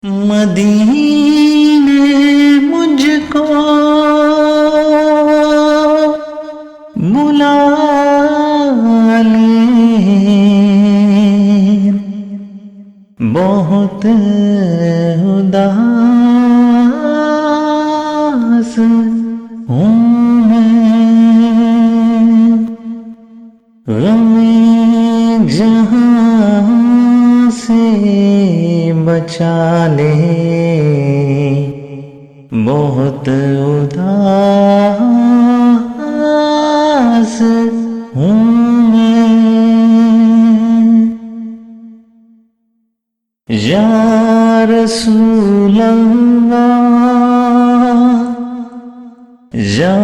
मदीने मुझको बुला ले, बहुत उदास हूँ मैं। गमे जहाँ से बचा ले, बहुत उदास हूँ मैं। या रसूल अल्लाह, या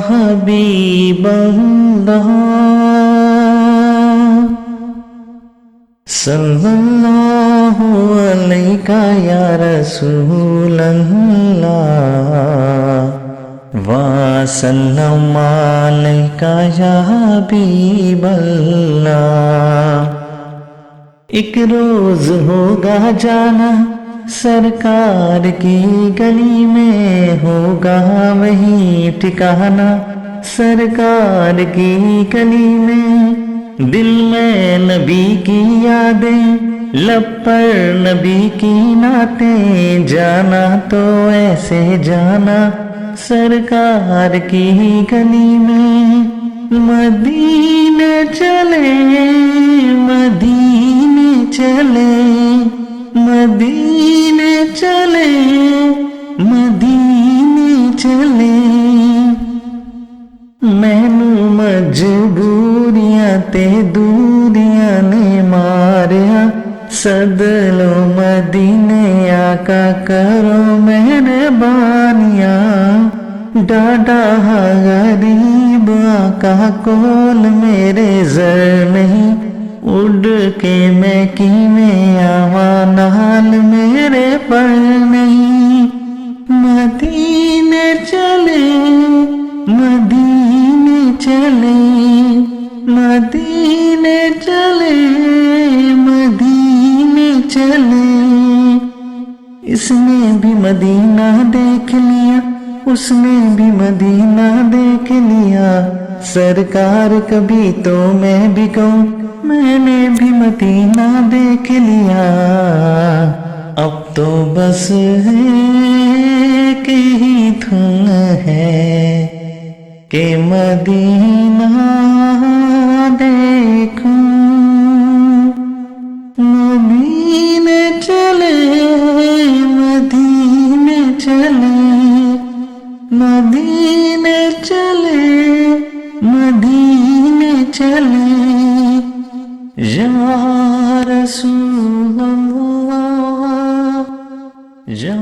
हबीब अल्लाह, सल्लल्लाहु अलैका या रसूल अल्लाह, व सल्लम अलैका या हबीब अल्लाह। एक रोज होगा जाना सरकार की गली में, होगा वही ठिकाना सरकार की गली में। दिल में नबी की यादें, लब पर नबी की नातें, जाना तो ऐसे जाना सरकार की गली में। मदीने चले, मदीने चले, मदीने चले, मदीने चले। मैनू मजबूरियां ते दूरियां ने मारिया, सदलो मदीने आका करो मेहरबानियां। डाडा गरीब आका कोल मेरे जर नहीं, उड़ के मैं किवें आवा नाल मेरे पर नहीं। मदीने चले, मदीने चले, मदीने चले, मदीने चले। इसने भी मदीना देख लिया, उसने भी मदीना देख लिया। सरकार कभी तो मैं भी कहूँ, मैंने भी मदीना देख लिया। अब तो बस है कि ही धुन है कि मदीना देखूं। मदीने चले, मदीने चले, मदीने चले, मदीने चले। या रसूल अल्लाह, या